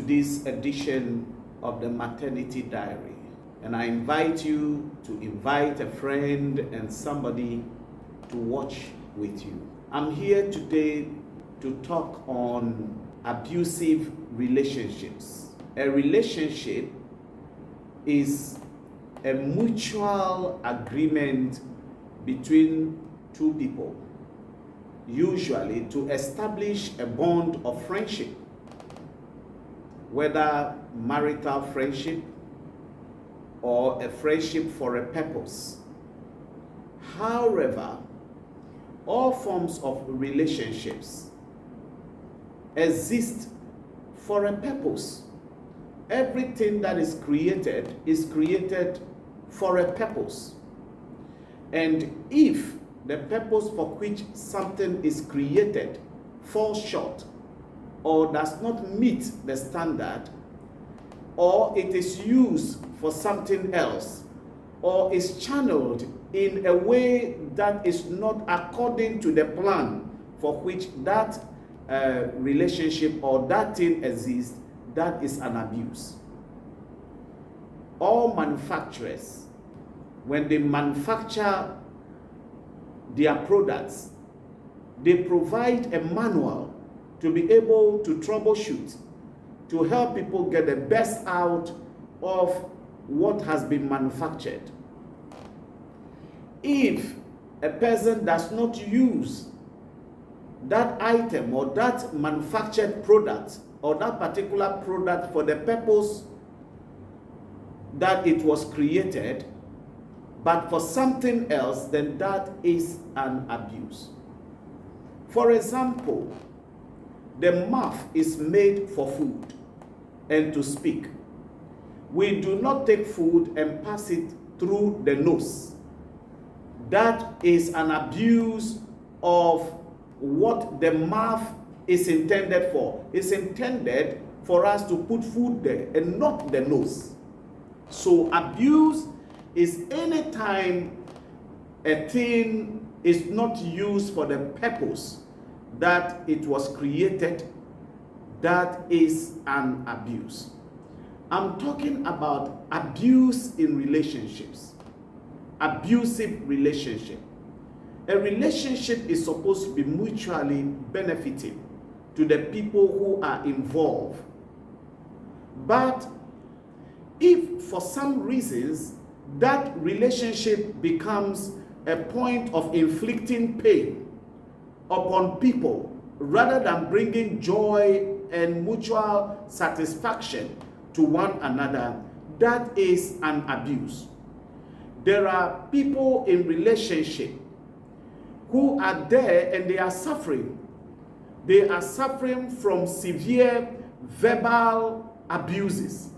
this edition of the Maternity Diary. And I invite you to invite a friend and somebody to watch with you. I'm here today to talk on abusive relationships. A relationship is a mutual agreement between two people, usually to establish a bond of friendship, whether marital friendship or a friendship for a purpose. However, all forms of relationships exist for a purpose. Everything that is created for a purpose. And if the purpose for which something is created falls short or does not meet the standard, or it is used for something else, or is channeled in a way that is not according to the plan for which that relationship or that thing exists, that is an abuse. All manufacturers, when they manufacture their products, they provide a manual to be able to troubleshoot, to help people get the best out of what has been manufactured. If a person does not use that item or that manufactured product or that particular product for the purpose that it was created, but for something else, then that is an abuse. For example, the mouth is made for food and to speak. We do not take food and pass it through the nose. That is an abuse of what the mouth is intended for. It's intended for us to put food there and not the nose. So abuse is any time a thing is not used for the purpose that it was created, that is an abuse. I'm talking about abuse in relationships. Abusive relationship. A relationship is supposed to be mutually benefiting to the people who are involved. But if for some reasons that relationship becomes a point of inflicting pain upon people rather than bringing joy and mutual satisfaction to one another, that is an abuse. There are people in relationship who are there and they are suffering. They are suffering from severe verbal abuses,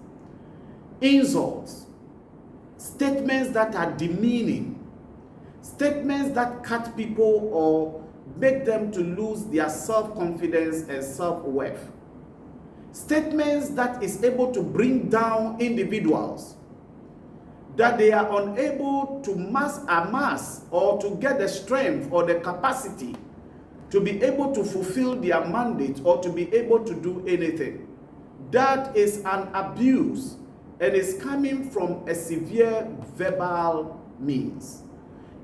insults, statements that are demeaning, statements that cut people or make them to lose their self-confidence and self-worth. Statements that is able to bring down individuals, that they are unable to amass or to get the strength or the capacity to be able to fulfill their mandate or to be able to do anything. That is an abuse and is coming from a severe verbal means.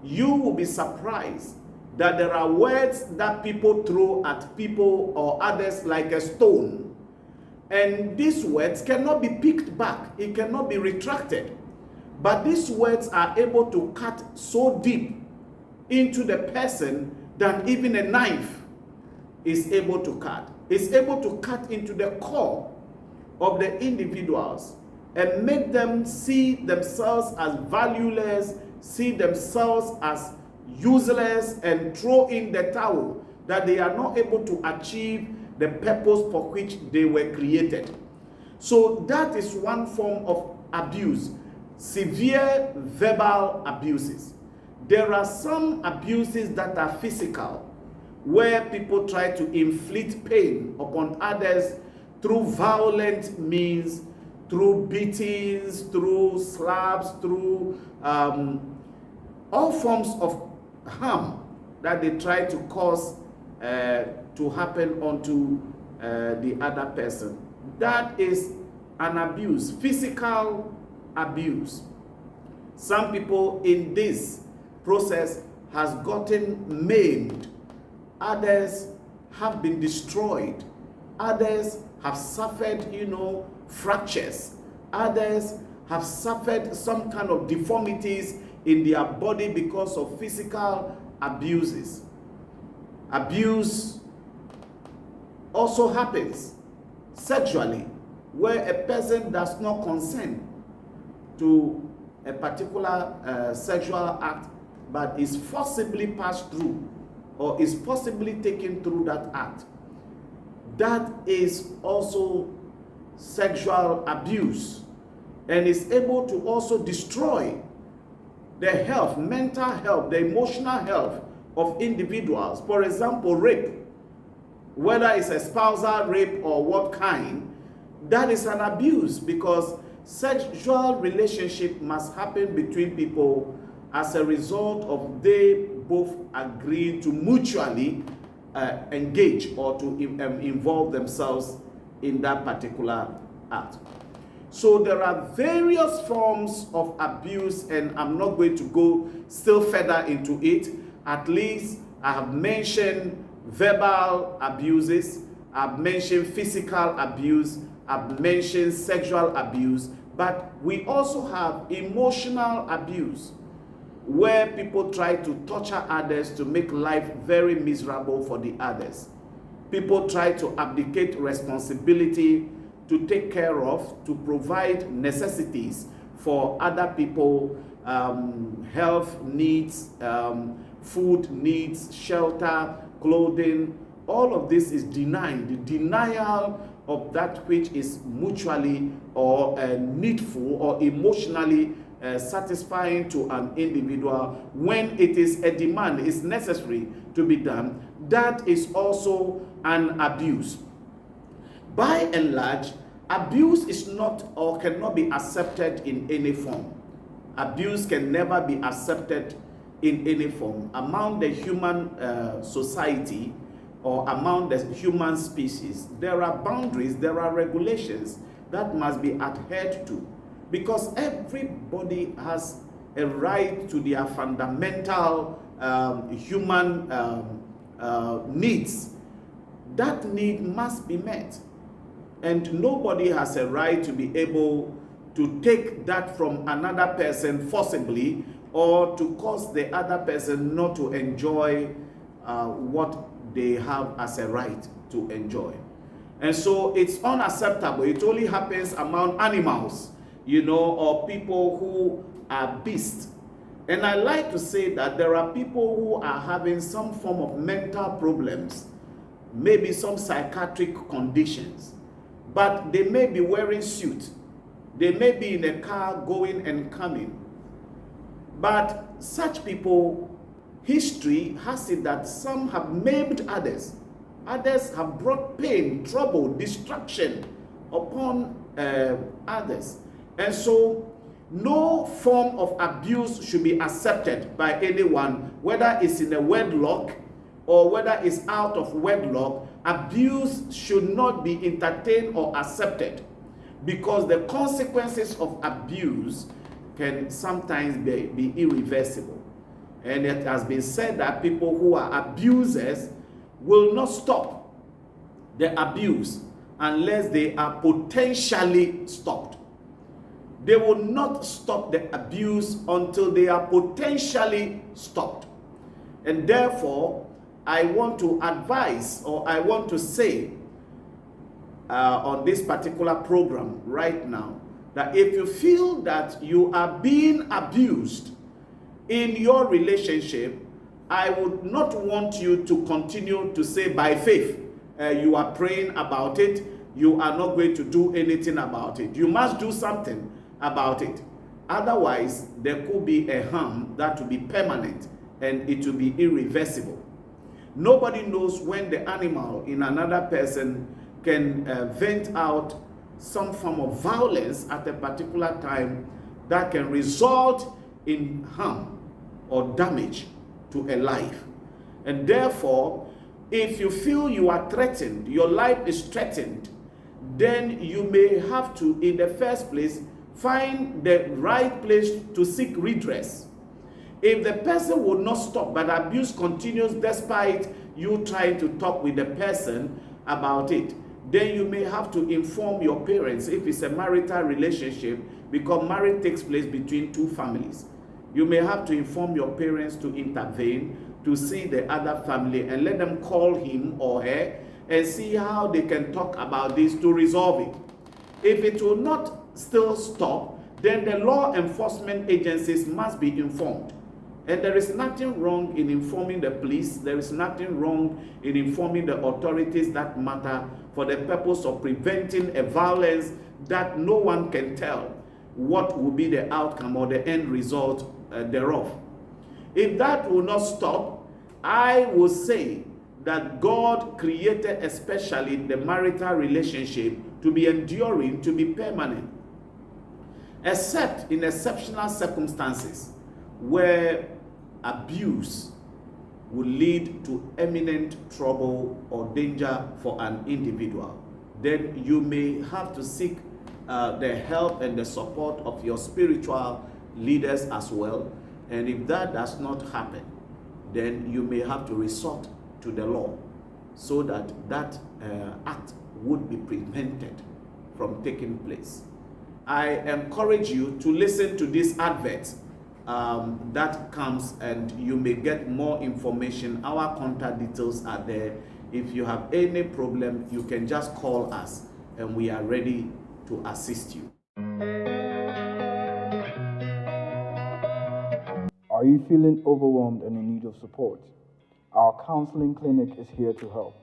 You will be surprised that there are words that people throw at people or others like a stone. And these words cannot be picked back. It cannot be retracted. But these words are able to cut so deep into the person that even a knife is able to cut. It's able to cut into the core of the individuals and make them see themselves as valueless, see themselves as useless, and throw in the towel, that they are not able to achieve the purpose for which they were created. So that is one form of abuse, severe verbal abuses. There are some abuses that are physical, where people try to inflict pain upon others through violent means, through beatings, through slaps, through all forms of harm that they try to cause to happen onto the other person. That is an abuse, physical abuse. Some people in this process has gotten maimed. Others have been destroyed. Others have suffered, fractures. Others have suffered some kind of deformities in their body because of physical abuses. Abuse also happens sexually, where a person does not consent to a particular sexual act, but is forcibly passed through or is possibly taken through that act. That is also sexual abuse, and is able to also destroy the health, mental health, the emotional health of individuals. For example, rape, whether it's a spousal rape or what kind, that is an abuse, because sexual relationship must happen between people as a result of they both agreeing to mutually engage or to involve themselves in that particular act. So there are various forms of abuse, and I'm not going to go still further into it. At least I have mentioned verbal abuses, I've mentioned physical abuse, I've mentioned sexual abuse, but we also have emotional abuse, where people try to torture others to make life very miserable for the others. People try to abdicate responsibility to take care of, to provide necessities for other people, health needs, food needs, shelter, clothing. All of this is denied. The denial of that which is mutually or needful or emotionally satisfying to an individual, when it is a demand, is necessary to be done, that is also an abuse. By and large, abuse is not or cannot be accepted in any form. Abuse can never be accepted in any form. Among the human society or among the human species, there are boundaries, there are regulations that must be adhered to, because everybody has a right to their fundamental human needs. That need must be met, and nobody has a right to be able to take that from another person forcibly, or to cause the other person not to enjoy what they have as a right to enjoy. And so it's unacceptable. It only happens among animals, or people who are beasts. And I like to say that there are people who are having some form of mental problems, maybe some psychiatric conditions, but they may be wearing suit. They may be in a car going and coming. But such people, history has it that some have maimed others. Others have brought pain, trouble, destruction upon others. And so no form of abuse should be accepted by anyone, whether it's in a wedlock or whether it's out of wedlock. Abuse should not be entertained or accepted, because the consequences of abuse can sometimes be irreversible. And it has been said that people who are abusers will not stop the abuse unless they are potentially stopped. They will not stop the abuse until they are potentially stopped. And therefore, I want to advise, or I want to say on this particular program right now, that if you feel that you are being abused in your relationship, I would not want you to continue to say by faith, you are praying about it, you are not going to do anything about it. You must do something about it. Otherwise, there could be a harm that will be permanent and it will be irreversible. Nobody knows when the animal in another person can vent out some form of violence at a particular time that can result in harm or damage to a life. And therefore, if you feel you are threatened, your life is threatened, then you may have to, in the first place, find the right place to seek redress. If the person will not stop, but abuse continues despite you trying to talk with the person about it, then you may have to inform your parents if it's a marital relationship, because marriage takes place between two families. You may have to inform your parents to intervene, to see the other family and let them call him or her and see how they can talk about this to resolve it. If it will not still stop, then the law enforcement agencies must be informed. And there is nothing wrong in informing the police. There is nothing wrong in informing the authorities that matter for the purpose of preventing a violence that no one can tell what will be the outcome or the end result thereof. If that will not stop, I will say that God created especially the marital relationship to be enduring, to be permanent, except in exceptional circumstances where abuse will lead to imminent trouble or danger for an individual. Then you may have to seek the help and the support of your spiritual leaders as well. And if that does not happen, then you may have to resort to the law so that that act would be prevented from taking place. I encourage you to listen to this advert that comes, and you may get more information. Our contact details are there. If you have any problem, you can just call us and we are ready to assist you. Are you feeling overwhelmed and in need of support? Our counseling clinic is here to help.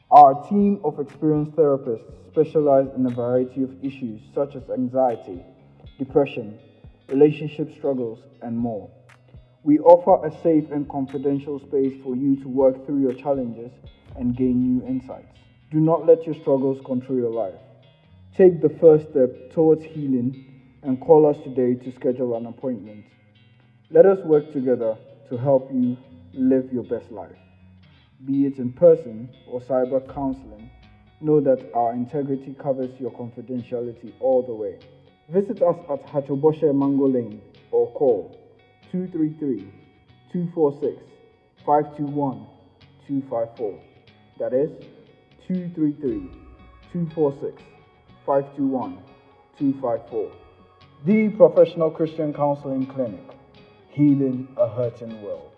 Our team of experienced therapists specialize in a variety of issues such as anxiety, depression, relationship struggles, and more. We offer a safe and confidential space for you to work through your challenges and gain new insights. Do not let your struggles control your life. Take the first step towards healing and call us today to schedule an appointment. Let us work together to help you live your best life. Be it in person or cyber counseling, know that our integrity covers your confidentiality all the way. Visit us at Hachoboshe Mango Lane or call 233-246-521-254. That is 233-246-521-254. The Professional Christian Counseling Clinic, healing a hurting world.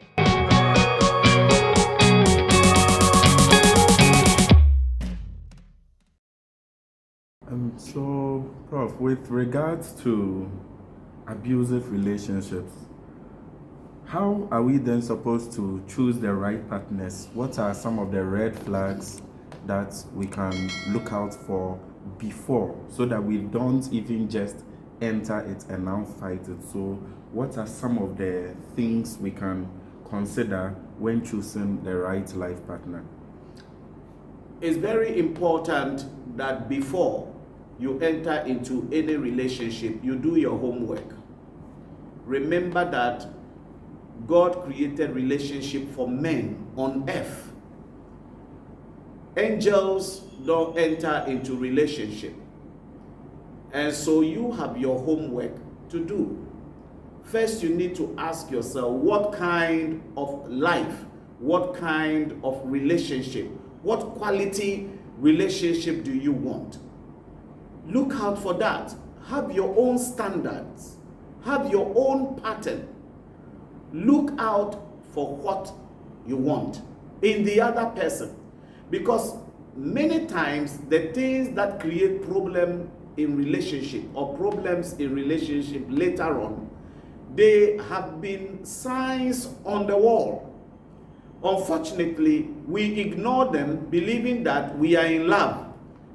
So, Prof, with regards to abusive relationships, how are we then supposed to choose the right partners? What are some of the red flags that we can look out for before, so that we don't even just enter it and now fight it? So what are some of the things we can consider when choosing the right life partner? It's very important that before you enter into any relationship, you do your homework. Remember that God created relationship for men on earth. Angels don't enter into relationship. And so you have your homework to do. First, you need to ask yourself, what kind of life, what kind of relationship, what quality relationship do you want? Look out for that. Have your own standards. Have your own pattern. Look out for what you want in the other person. Because many times the things that create problem in relationship or problems in relationship later on, they have been signs on the wall. Unfortunately, we ignore them, believing that we are in love.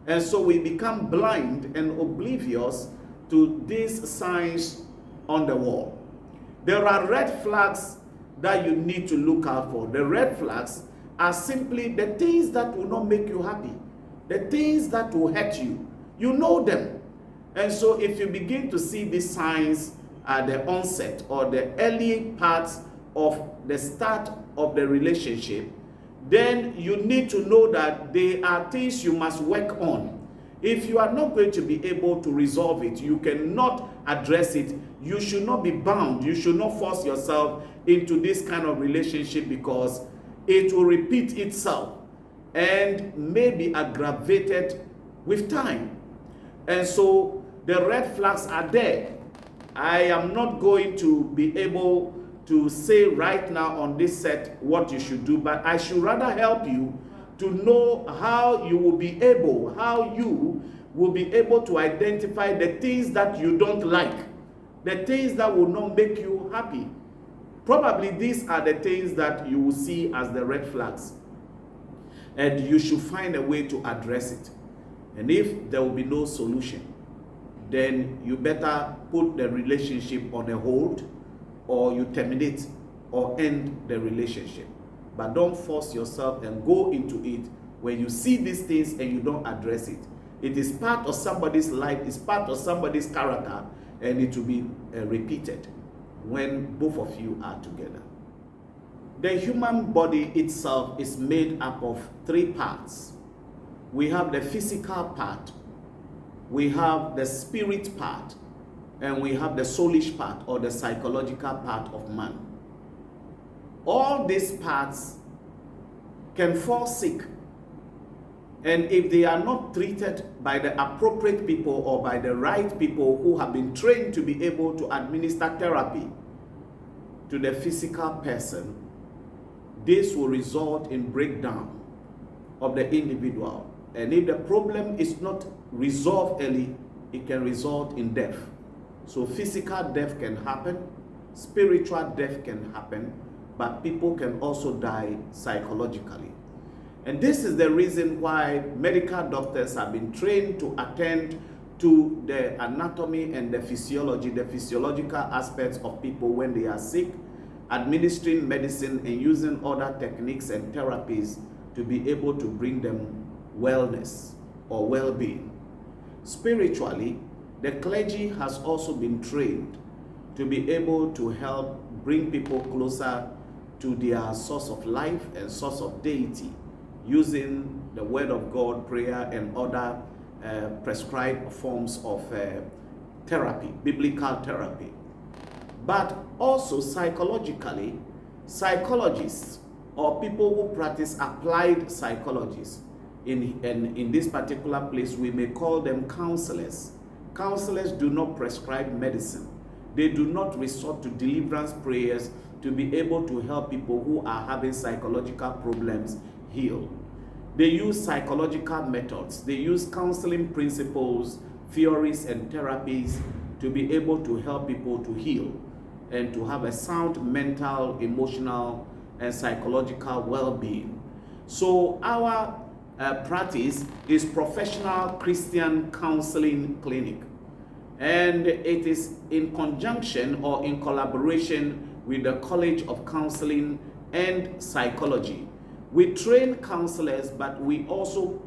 And so we become blind and oblivious to these signs on the wall. There are red flags that you need to look out for. The red flags are simply the things that will not make you happy, the things that will hurt you. You know them. And so if you begin to see these signs at the onset or the early parts of the start of the relationship, then you need to know that they are things you must work on. If you are not going to be able to resolve it, you cannot address it, you should not be bound. You should not force yourself into this kind of relationship, because it will repeat itself and may be aggravated with time. And so the red flags are there. I am not going to be able to say right now on this set what you should do, but I should rather help you to know how you will be able to identify the things that you don't like, the things that will not make you happy. Probably these are the things that you will see as the red flags, and you should find a way to address it. And if there will be no solution, then you better put the relationship on a hold, or you terminate or end the relationship. But don't force yourself and go into it when you see these things and you don't address it. It is part of somebody's life, it's part of somebody's character, and it will be repeated when both of you are together. The human body itself is made up of three parts. We have the physical part, we have the spirit part, and we have the soulish part, or the psychological part of man. All these parts can fall sick, and if they are not treated by the appropriate people or by the right people who have been trained to be able to administer therapy to the physical person, this will result in breakdown of the individual. And if the problem is not resolved early, it can result in death. So physical death can happen, spiritual death can happen, but people can also die psychologically. And this is the reason why medical doctors have been trained to attend to the anatomy and the physiology, the physiological aspects of people when they are sick, administering medicine and using other techniques and therapies to be able to bring them wellness or well-being. Spiritually, the clergy has also been trained to be able to help bring people closer to their source of life and source of deity, using the word of God, prayer, and other prescribed forms of therapy, biblical therapy. But also psychologically, psychologists or people who practice applied psychologists, in this particular place we may call them counselors. Counselors do not prescribe medicine. They do not resort to deliverance prayers to be able to help people who are having psychological problems heal. They use psychological methods. They use counseling principles, theories, and therapies to be able to help people to heal and to have a sound mental, emotional, and psychological well-being. So our practice is Professional Christian Counseling Clinic, and it is in conjunction or in collaboration with the College of Counseling and Psychology. We train counselors, but we also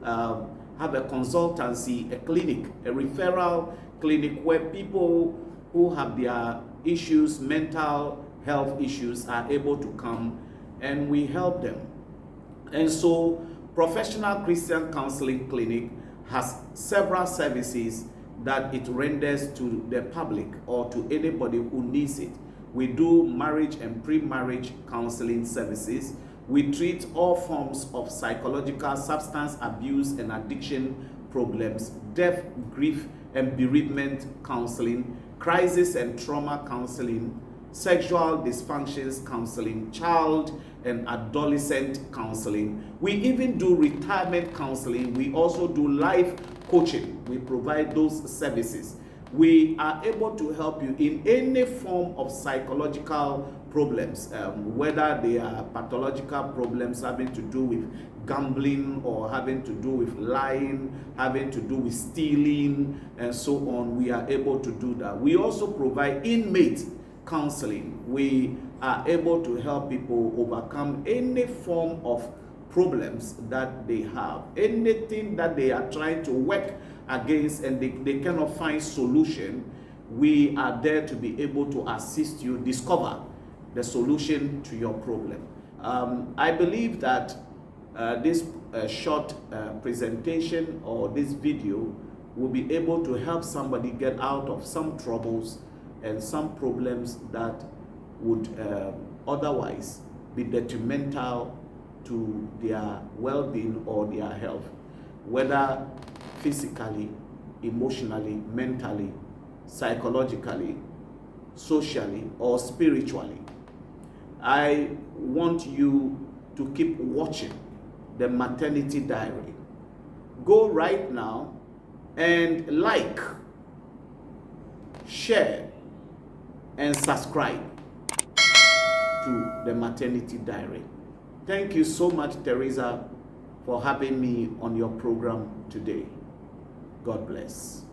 have a consultancy, a clinic, a referral clinic where people who have their issues, mental health issues, are able to come and we help them. And so Professional Christian Counseling Clinic has several services that it renders to the public or to anybody who needs it. We do marriage and pre-marriage counseling services. We treat all forms of psychological, substance abuse and addiction problems, death, grief and bereavement counseling, crisis and trauma counseling, sexual dysfunctions counseling, child and adolescent counseling. We even do retirement counseling. We also do life coaching. We provide those services. We are able to help you in any form of psychological problems, whether they are pathological problems having to do with gambling or having to do with lying, having to do with stealing, and so on. We are able to do that. We also provide inmate counseling. We are able to help people overcome any form of problems that they have, anything that they are trying to work against and they cannot find solution. We are there to be able to assist you discover the solution to your problem. I believe that this short presentation or this video will be able to help somebody get out of some troubles and some problems that would otherwise be detrimental to their well-being or their health, whether physically, emotionally, mentally, psychologically, socially, or spiritually. I want you to keep watching the Maternity Diary. Go right now and like, share, and subscribe to the Maternity Diary. Thank you so much, Teresa, for having me on your program today. God bless.